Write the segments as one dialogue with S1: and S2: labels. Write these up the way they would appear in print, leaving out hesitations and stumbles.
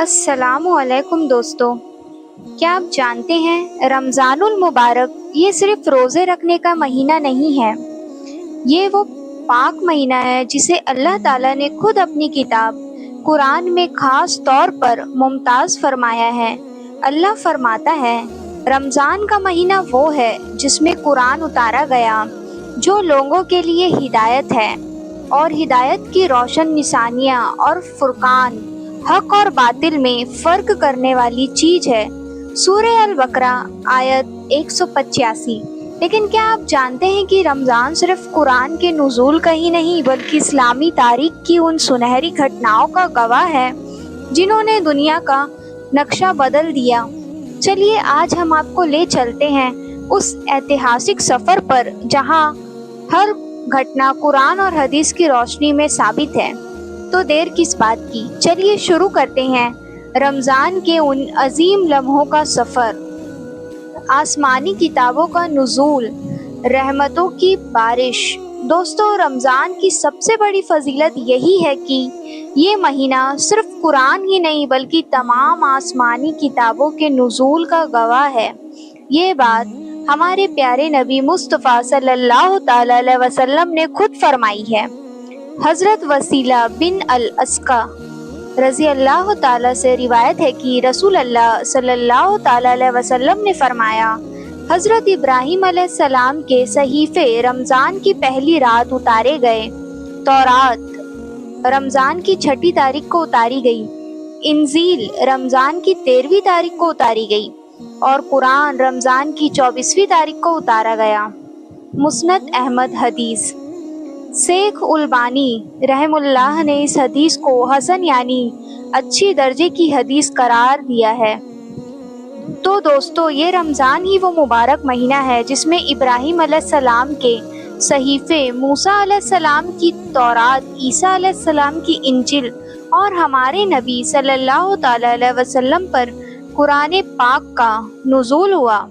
S1: السلام علیکم دوستو، کیا آپ جانتے ہیں رمضان المبارک یہ صرف روزے رکھنے کا مہینہ نہیں ہے، یہ وہ پاک مہینہ ہے جسے اللہ تعالیٰ نے خود اپنی کتاب قرآن میں خاص طور پر ممتاز فرمایا ہے۔ اللہ فرماتا ہے، رمضان کا مہینہ وہ ہے جس میں قرآن اتارا گیا جو لوگوں کے لیے ہدایت ہے اور ہدایت کی روشن نشانیاں اور فرقان، حق اور باطل میں فرق کرنے والی چیز ہے۔ سورہ البقرہ آیت 185۔ لیکن کیا آپ جانتے ہیں کہ رمضان صرف قرآن کے نزول کا ہی نہیں بلکہ اسلامی تاریخ کی ان سنہری گھٹناؤں کا گواہ ہے جنہوں نے دنیا کا نقشہ بدل دیا۔ چلیے آج ہم آپ کو لے چلتے ہیں اس ایتہاسک سفر پر جہاں ہر گھٹنا قرآن اور حدیث کی روشنی میں ثابت ہے۔ تو دیر کس بات کی، چلیے شروع کرتے ہیں رمضان کے ان عظیم لمحوں کا سفر۔ آسمانی کتابوں کا نزول، رحمتوں کی بارش۔ دوستو، رمضان کی سب سے بڑی فضیلت یہی ہے کہ یہ مہینہ صرف قرآن ہی نہیں بلکہ تمام آسمانی کتابوں کے نزول کا گواہ ہے۔ یہ بات ہمارے پیارے نبی مصطفیٰ صلی اللہ تعالی علیہ وسلم نے خود فرمائی ہے۔ حضرت وسیلہ بن الاسقا رضی اللہ تعالیٰ سے روایت ہے کہ رسول اللہ صلی اللہ تعالیٰ علیہ وسلم نے فرمایا، حضرت ابراہیم علیہ السلام کے صحیفے رمضان کی پہلی رات اتارے گئے، تورات رمضان کی 6 تاریخ کو اتاری گئی، انجیل رمضان کی 13ویں تاریخ کو اتاری گئی اور قرآن رمضان کی 24ویں تاریخ کو اتارا گیا۔ مسند احمد حدیث۔ شیخ البانی رحم اللہ نے اس حدیث کو حسن یعنی اچھی درجے کی حدیث قرار دیا ہے۔ تو دوستو، یہ رمضان ہی وہ مبارک مہینہ ہے جس میں ابراہیم علیہ السلام کے صحیفے، موسیٰ علیہ السلام کی تورات، عیسیٰ علیہ السلام کی انجیل اور ہمارے نبی صلی اللہ تعالی علیہ وسلم پر قرآن پاک کا نزول ہوا۔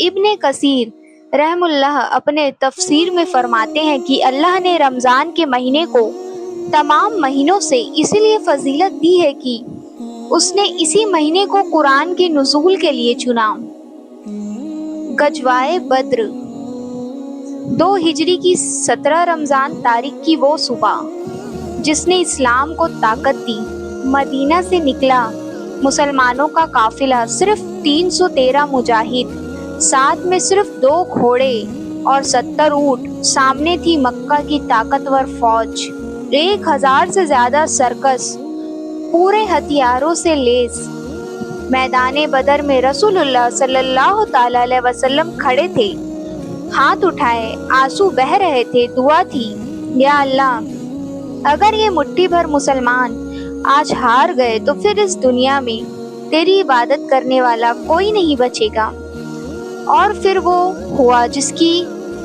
S1: ابن کثیر رحم اللہ اپنے تفسیر میں فرماتے ہیں کہ اللہ نے رمضان کے مہینے کو تمام مہینوں سے اسی لیے فضیلت دی ہے کہ اس نے اسی مہینے کو قرآن کے نزول کے لیے چنا۔ غزوہ بدر 2 ہجری کی 17 رمضان تاریخ کی وہ صبح جس نے اسلام کو طاقت دی۔ مدینہ سے نکلا مسلمانوں کا قافلہ، صرف 313 مجاہد، ساتھ میں صرف 2 گھوڑے اور 70 اونٹ۔ سامنے تھی مکہ کی طاقتور فوج، 1000 سے زیادہ سرکس، پورے ہتھیاروں سے لیس۔ میدان بدر میں رسول اللہ صلی اللہ تعالی علیہ وسلم کھڑے تھے، ہاتھ اٹھائے، آنسو بہہ رہے تھے۔ دعا تھی، یا اللہ، اگر یہ مٹھی بھر مسلمان آج ہار گئے تو پھر اس دنیا میں تیری عبادت کرنے والا کوئی نہیں بچے گا۔ اور پھر وہ ہوا جس کی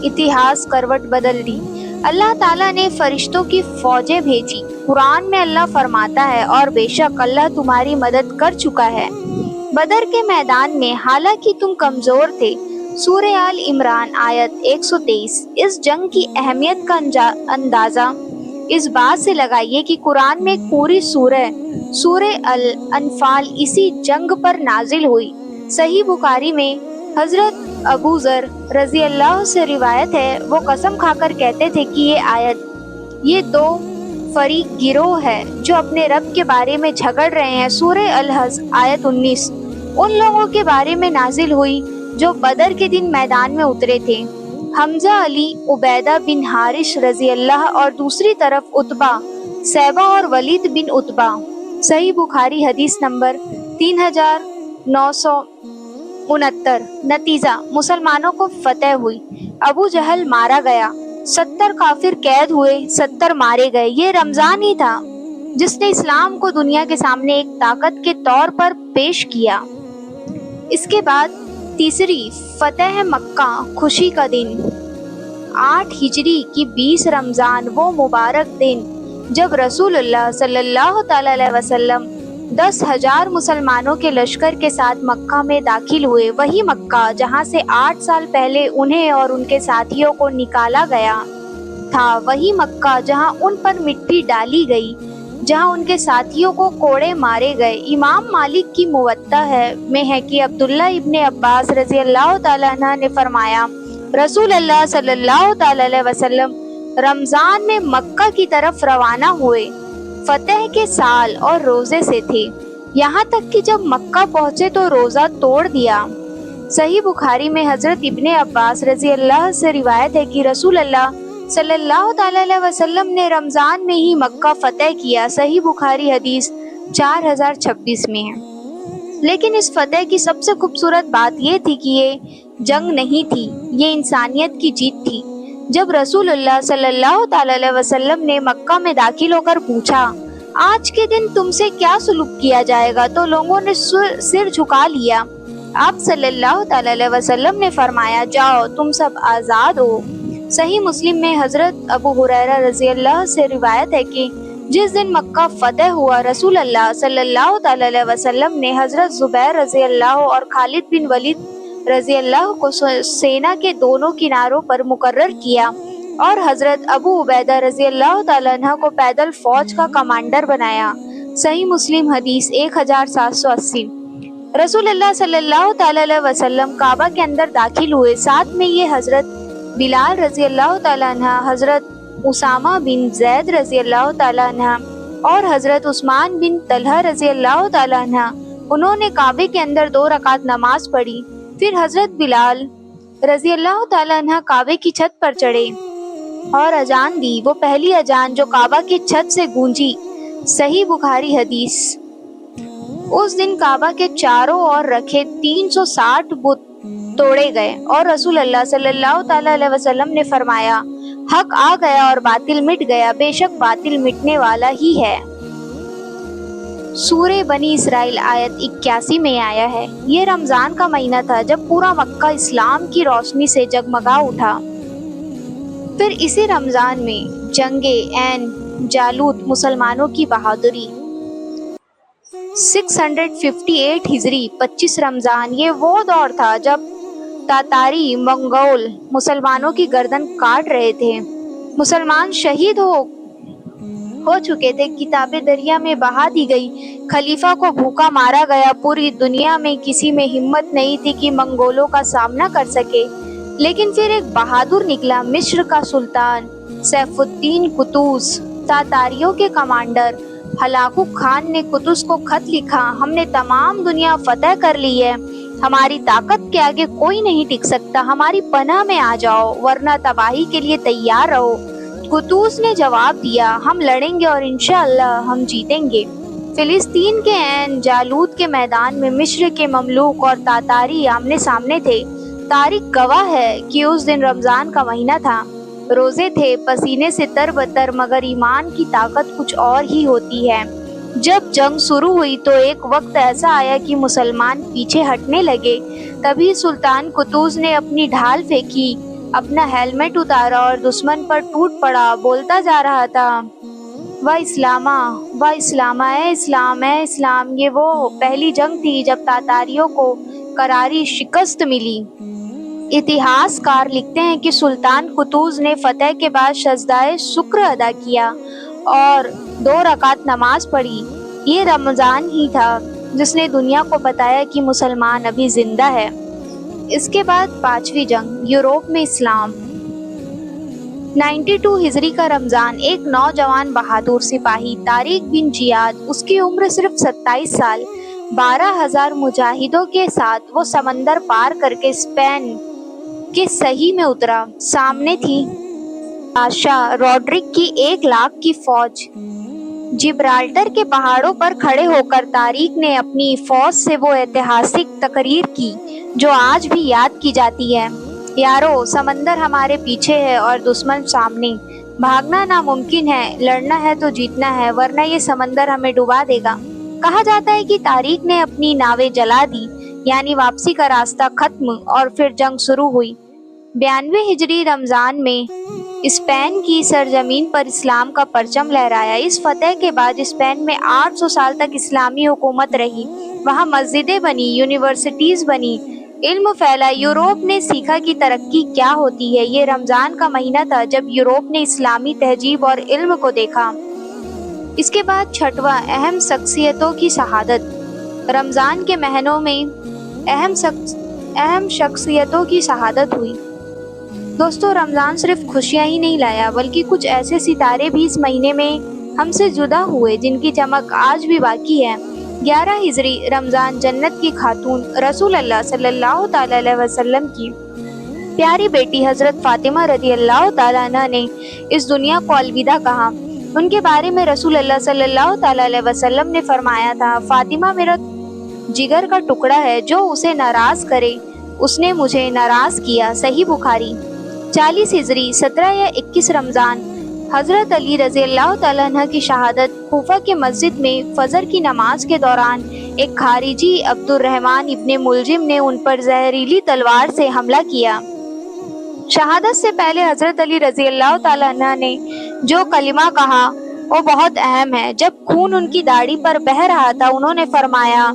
S1: اتہاس کروٹ بدل دی۔ اللہ تعالیٰ نے فرشتوں کی فوجیں بھیجی۔ قرآن میں اللہ فرماتا ہے، اور بے شک اللہ تمہاری مدد کر چکا ہے۔ بدر کے میدان میں حالانکہ تم کمزور تھے۔ سورہ آل عمران آیت 123۔ اس جنگ کی اہمیت کا اندازہ اس بات سے لگائیے کہ قرآن میں ایک پوری سورہ الانفال اسی جنگ پر نازل ہوئی۔ صحیح بخاری میں حضرت ابو ذر رضی اللہ سے روایت ہے، وہ قسم کھا کر کہتے تھے کہ یہ آیت، یہ 2 فریق گروہ ہے جو اپنے رب کے بارے میں جھگڑ رہے ہیں۔ سورہ الحج آیت 19 ان لوگوں کے بارے میں نازل ہوئی جو بدر کے دن میدان میں اترے تھے، حمزہ، علی، عبیدہ بن حارث رضی اللہ، اور دوسری طرف عتبہ، شیبہ اور ولید بن عتبہ۔ صحیح بخاری حدیث نمبر 3969۔ نتیجہ، مسلمانوں کو فتح ہوئی، ابو جہل مارا گیا، 70 کافر قید ہوئے، 70 مارے گئے۔ یہ رمضان ہی تھا جس نے اسلام کو دنیا کے سامنے ایک طاقت کے طور پر پیش کیا۔ اس کے بعد تیسری فتح مکہ، خوشی کا دن، 8 ہجری کی 20 رمضان، وہ مبارک دن جب رسول اللہ صلی اللہ تعالی علیہ وسلم 10,000 مسلمانوں کے لشکر کے ساتھ مکہ میں داخل ہوئے۔ وہی مکہ جہاں سے 8 سال پہلے انہیں اور ان کے ساتھیوں کو نکالا گیا تھا، وہی مکہ جہاں ان پر مٹی ڈالی گئی جہاں ان کے ساتھیوں کو کوڑے مارے گئے۔ امام مالک کی موطا میں ہے کہ عبداللہ ابن عباس رضی اللہ تعالیٰ عنہ نے فرمایا، رسول اللہ صلی اللہ تعالیٰ علیہ وسلم رمضان میں مکہ کی طرف روانہ ہوئے، فتح کے سال اور روزے سے تھے، یہاں تک کہ جب مکہ پہنچے تو روزہ توڑ دیا۔ صحیح بخاری میں حضرت ابن عباس رضی اللہ سے روایت ہے کہ رسول اللہ صلی اللہ تعالیٰ علیہ وسلم نے رمضان میں ہی مکہ فتح کیا۔ صحیح بخاری حدیث 4026 میں ہے۔ لیکن اس فتح کی سب سے خوبصورت بات یہ تھی کہ یہ جنگ نہیں تھی، یہ انسانیت کی جیت تھی۔ جب رسول اللہ صلی اللہ تعالیٰ علیہ وسلم نے مکہ میں داخل ہو کر پوچھا، آج کے دن تم سے کیا سلوک کیا جائے گا، تو لوگوں نے سر جھکا لیا۔ آپ صلی اللہ تعالیٰ علیہ وسلم نے فرمایا، جاؤ تم سب آزاد ہو۔ صحیح مسلم میں حضرت ابو ہریرہ رضی اللہ سے روایت ہے کہ جس دن مکہ فتح ہوا، رسول اللہ صلی اللہ تعالیٰ علیہ وسلم نے حضرت زبیر رضی اللہ اور خالد بن ولید رضی اللہ کو سینا کے دونوں کناروں پر مقرر کیا اور حضرت ابو عبیدہ رضی اللہ تعالیٰ عنہ کو پیدل فوج کا کمانڈر بنایا۔ صحیح مسلم حدیث 1780۔ رسول اللہ صلی اللہ تعالیٰ علیہ وسلم کعبہ کے اندر داخل ہوئے، ساتھ میں یہ حضرت بلال رضی اللہ تعالیٰ عنہ، حضرت اسامہ بن زید رضی اللہ تعالیٰ عنہ اور حضرت عثمان بن طلحہ رضی اللہ تعالیٰ عنہ، انہوں نے کعبے کے اندر 2 رکعت نماز پڑھی۔ پھر حضرت بلال رضی اللہ تعالیٰ عنہ کعبے کی چھت پر چڑھے اور اذان دی، وہ پہلی اذان جو کعبہ کی چھت سے گونجی۔ صحیح بخاری حدیث۔ اس دن کعبہ کے چاروں اور رکھے 360 بت توڑے گئے اور رسول اللہ صلی اللہ تعالیٰ علیہ وسلم نے فرمایا، حق آ گیا اور باطل مٹ گیا، بے شک باطل مٹنے والا ہی ہے۔ سورہ بنی اسرائیل آیت 81 میں آیا ہے، یہ رمضان کا مہینہ تھا جب پورا مکہ اسلام کی روشنی سے جگمگا اٹھا۔ پھر اسی رمضان میں جنگ عین جالوت، مسلمانوں کی بہادری۔ 658 ہجری 25 رمضان، یہ وہ دور تھا جب تاتاری منگول مسلمانوں کی گردن کاٹ رہے تھے، مسلمان شہید ہو چکے تھے، کتابیں دریا میں بہا دی گئی، خلیفہ کو بھوکا مارا گیا، پوری دنیا میں کسی میں ہمت نہیں تھی کہ منگولوں کا سامنا کر سکے۔ لیکن پھر ایک بہادر نکلا، مصر کا سلطان سیف الدین قطز، تاتاریوں کے کمانڈر ہلاکو خان نے قطز کو خط لکھا، ہم نے تمام دنیا فتح کر لی ہے، ہماری طاقت کے آگے کوئی نہیں ٹک سکتا، ہماری پناہ میں آ جاؤ ورنہ تباہی کے لیے تیار رہو۔ قطز نے جواب دیا، ہم لڑیں گے اور انشاءاللہ ہم جیتیں گے۔ فلسطین کے عین جالوت کے میدان میں مصر کے مملوک اور تاتاری آمنے سامنے تھے۔ تاریخ گواہ ہے کہ اس دن رمضان کا مہینہ تھا، روزے تھے، پسینے سے تر بتر، مگر ایمان کی طاقت کچھ اور ہی ہوتی ہے۔ جب جنگ شروع ہوئی تو ایک وقت ایسا آیا کہ مسلمان پیچھے ہٹنے لگے، تبھی سلطان قطز نے اپنی ڈھال پھینکی، اپنا ہیلمٹ اتارا اور دشمن پر ٹوٹ پڑا، بولتا جا رہا تھا، واہ اسلامہ، واہ اسلامہ، اے اسلام، اے اسلام۔ یہ وہ پہلی جنگ تھی جب تاتاریوں کو کراری شکست ملی۔ اتہاس کار لکھتے ہیں کہ سلطان قطز نے فتح کے بعد سجدہ شکر ادا کیا اور 2 رکعت نماز پڑھی۔ یہ رمضان ہی تھا جس نے دنیا کو بتایا کہ مسلمان ابھی زندہ ہے۔ اس کے بعد 5ویں جنگ یوروپ میں اسلام۔ 92 ہجری کا رمضان، ایک نوجوان بہادر سپاہی طارق بن زیاد، اس کی عمر صرف 27 سال، 12,000 مجاہدوں کے ساتھ وہ سمندر پار کر کے اسپین کے صحیح میں اترا۔ سامنے تھی بادشاہ روڈرک کی 1 لاکھ کی فوج۔ جبرالٹر کے پہاڑوں پر کھڑے ہو کر طارق نے اپنی فوج سے وہ ایتہاسک تقریر کی جو آج بھی یاد کی جاتی ہے، یارو سمندر ہمارے پیچھے ہے اور دشمن سامنے، بھاگنا ناممکن ہے، لڑنا ہے تو جیتنا ہے ورنہ یہ سمندر ہمیں ڈبا دے گا۔ کہا جاتا ہے کہ طارق نے اپنی ناویں جلا دی، یعنی واپسی کا راستہ ختم، اور پھر جنگ شروع ہوئی۔ 92 ہجری رمضان میں اسپین کی سرزمین پر اسلام کا پرچم لہرایا۔ اس فتح کے بعد اسپین میں 800 سال تک اسلامی حکومت رہی، وہاں مسجدیں بنی، یونیورسٹیز بنی، علم پھیلا، یوروپ نے سیکھا کہ ترقی کیا ہوتی ہے۔ یہ رمضان کا مہینہ تھا جب یوروپ نے اسلامی تہذیب اور علم کو دیکھا۔ اس کے بعد چھٹواں اہم شخصیتوں کی شہادت۔ رمضان کے مہینوں میں اہم شخصیتوں کی شہادت ہوئی۔ دوستو، رمضان صرف خوشیاں ہی نہیں لایا بلکہ کچھ ایسے ستارے بھی اس مہینے میں ہم سے جدا ہوئے جن کی چمک آج بھی باقی ہے۔ 11 ہجری رمضان جنت کی خاتون رسول اللہ صلی اللہ تعالیٰ علیہ وسلم کی پیاری بیٹی حضرت فاطمہ رضی اللہ تعالیٰ عنہ نے اس دنیا کو الوداع کہا۔ ان کے بارے میں رسول اللہ صلی اللہ تعالیٰ علیہ وسلم نے فرمایا تھا، فاطمہ میرا جگر کا ٹکڑا ہے، جو اسے ناراض کرے اس نے مجھے ناراض کیا۔ صحیح بخاری۔ 40 ہجری 17 یا 21 رمضان حضرت علی رضی اللہ تعالیٰ عنہ کی شہادت۔ کوفہ کے مسجد میں فجر کی نماز کے دوران ایک خارجی عبد الرحمن ابن ملجم نے ان پر زہریلی تلوار سے حملہ کیا۔ شہادت سے پہلے حضرت علی رضی اللہ تعالیٰ عنہ نے جو کلمہ کہا وہ بہت اہم ہے۔ جب خون ان کی داڑھی پر بہہ رہا تھا انہوں نے فرمایا،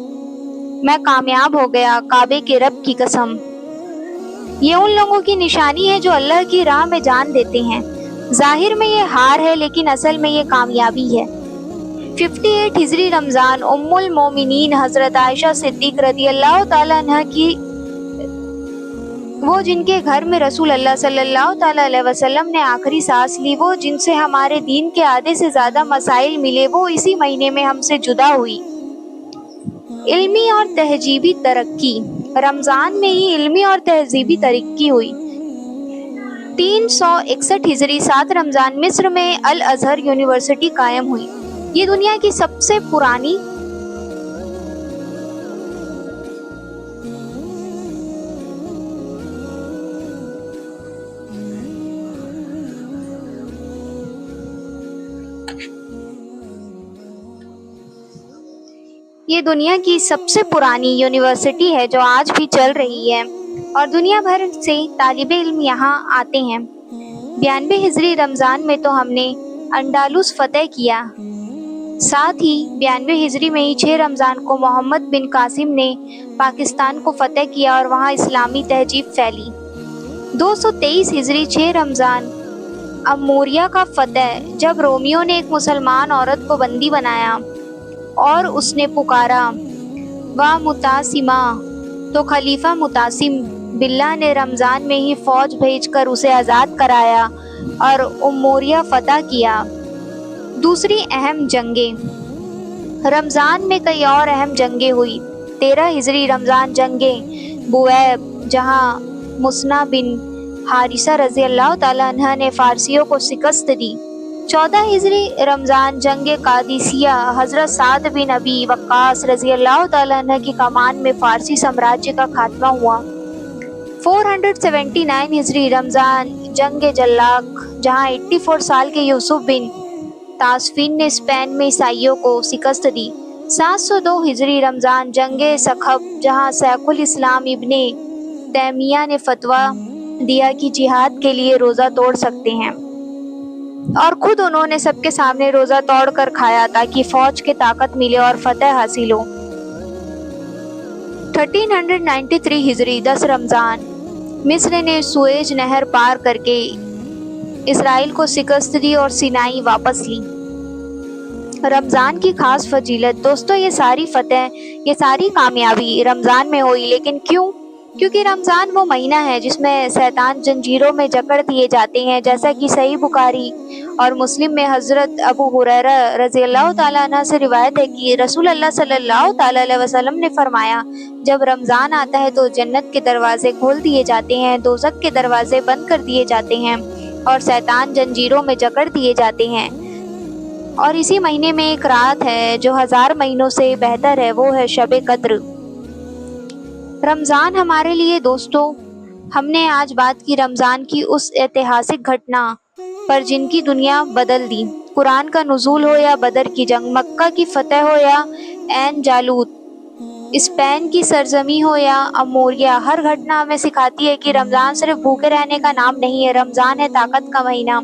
S1: میں کامیاب ہو گیا، کعبے کے رب کی قسم۔ یہ ان لوگوں کی نشانی ہے جو اللہ کی راہ میں جان دیتے ہیں۔ ظاہر میں یہ ہار ہے لیکن اصل میں یہ کامیابی ہے۔ 58 ہجری رمضان ام المومنین حضرت عائشہ صدیق رضی اللہ تعالیٰ عنہ کی، وہ جن کے گھر میں رسول اللہ صلی اللہ تعالیٰ علیہ وسلم نے آخری سانس لی، وہ جن سے ہمارے دین کے آدھے سے زیادہ مسائل ملے، وہ اسی مہینے میں ہم سے جدا ہوئی۔ علمی اور تہذیبی ترقی۔ رمضان میں ہی علمی اور تہذیبی ترقی ہوئی۔ 361 ہجری 7 رمضان مصر میں الازہر یونیورسٹی قائم ہوئی۔ یہ دنیا کی سب سے پرانی یونیورسٹی ہے جو آج بھی چل رہی ہے اور دنیا بھر سے طالب علم یہاں آتے ہیں۔ 92 ہجری رمضان میں تو ہم نے انڈالوس فتح کیا۔ ساتھ ہی 92 ہجری میں ہی 6 رمضان کو محمد بن قاسم نے پاکستان کو فتح کیا اور وہاں اسلامی تہذیب پھیلی۔ 223 ہجری 6 رمضان اموریہ کا فتح، جب رومیو نے ایک مسلمان عورت کو بندی بنایا اور اس نے پکارا وا متعصمہ، تو خلیفہ متعصم باللہ نے رمضان میں ہی فوج بھیج کر اسے آزاد کرایا اور اموریہ فتح کیا۔ دوسری اہم جنگیں۔ رمضان میں کئی اور اہم جنگیں ہوئی۔ 13 ہجری رمضان جنگ بویب، جہاں مسنہ بن حارثہ رضی اللہ تعالیٰ عنہ نے فارسیوں کو شکست دی۔ 14 ہجری رمضان جنگ قادسیہ، حضرت سعد بن ابی وقاص رضی اللہ تعالیٰ عنہ کی کمان میں فارسی سامراجیہ کا خاتمہ ہوا۔ 479 ہجری رمضان جنگ جلاق، جہاں 84 سال کے یوسف بن تاسفین نے اسپین میں عیسائیوں کو شکست دی۔ 702 ہجری رمضان جنگ سخب، جہاں شیخ الاسلام ابن تیمیہ نے فتویٰ دیا کہ جہاد کے لیے روزہ توڑ سکتے ہیں، اور خود انہوں نے سب کے سامنے روزہ توڑ کر کھایا تاکہ فوج کے طاقت ملے اور فتح حاصل ہو۔ 1393 ہجری 10 رمضان مصر نے سویج نہر پار کر کے اسرائیل کو شکست دی اور سینائی واپس لی۔ رمضان کی خاص فضیلت۔ دوستو، یہ ساری فتح، یہ ساری کامیابی رمضان میں ہوئی، لیکن کیوں؟ کیونکہ رمضان وہ مہینہ ہے جس میں شیطان زنجیروں میں جکڑ دیے جاتے ہیں، جیسا کہ صحیح بخاری اور مسلم میں حضرت ابو ہریرہ رضی اللہ تعالیٰ عنہ سے روایت ہے کہ رسول اللہ صلی اللہ تعالیٰ علیہ وسلم نے فرمایا، جب رمضان آتا ہے تو جنت کے دروازے کھول دیے جاتے ہیں، دوزخ کے دروازے بند کر دیے جاتے ہیں اور شیطان زنجیروں میں جکڑ دیے جاتے ہیں۔ اور اسی مہینے میں ایک رات ہے جو 1000 مہینوں سے بہتر ہے، وہ ہے شب قدر۔ رمضان ہمارے لیے دوستو، ہم نے آج بات کی رمضان کی اس ایتہاسک گھٹنا پر جن کی دنیا بدل دی۔ قرآن کا نزول ہو یا بدر کی جنگ، مکہ کی فتح ہو یا عین جالوت، اسپین کی سرزمین ہو یا اموریہ، ہر گھٹنا ہمیں سکھاتی ہے کہ رمضان صرف بھوکے رہنے کا نام نہیں ہے، رمضان ہے طاقت کا مہینہ،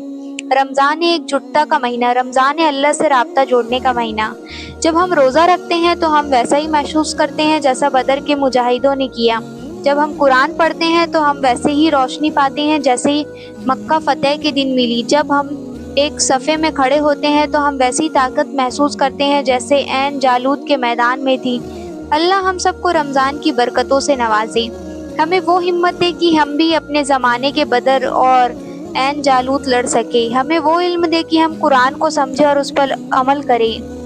S1: رمضان ہے ایک جٹتا کا مہینہ، رمضان ہے اللہ سے رابطہ جوڑنے کا مہینہ۔ جب ہم روزہ رکھتے ہیں تو ہم ویسا ہی محسوس کرتے ہیں جیسا بدر کے مجاہدوں نے کیا۔ جب ہم قرآن پڑھتے ہیں تو ہم ویسے ہی روشنی پاتے ہیں جیسے ہی مکہ فتح کے دن ملی۔ جب ہم ایک صفے میں کھڑے ہوتے ہیں تو ہم ویسی طاقت محسوس کرتے ہیں جیسے عین جالوت کے میدان میں تھی۔ اللہ ہم سب کو رمضان کی برکتوں سے نوازے، ہمیں وہ ہمت دے کہ ہم بھی اپنے زمانے کے بدر اور عین جالوت لڑ سکے، ہمیں وہ علم دے کہ ہم قرآن کو سمجھے اور اس پر عمل کریں۔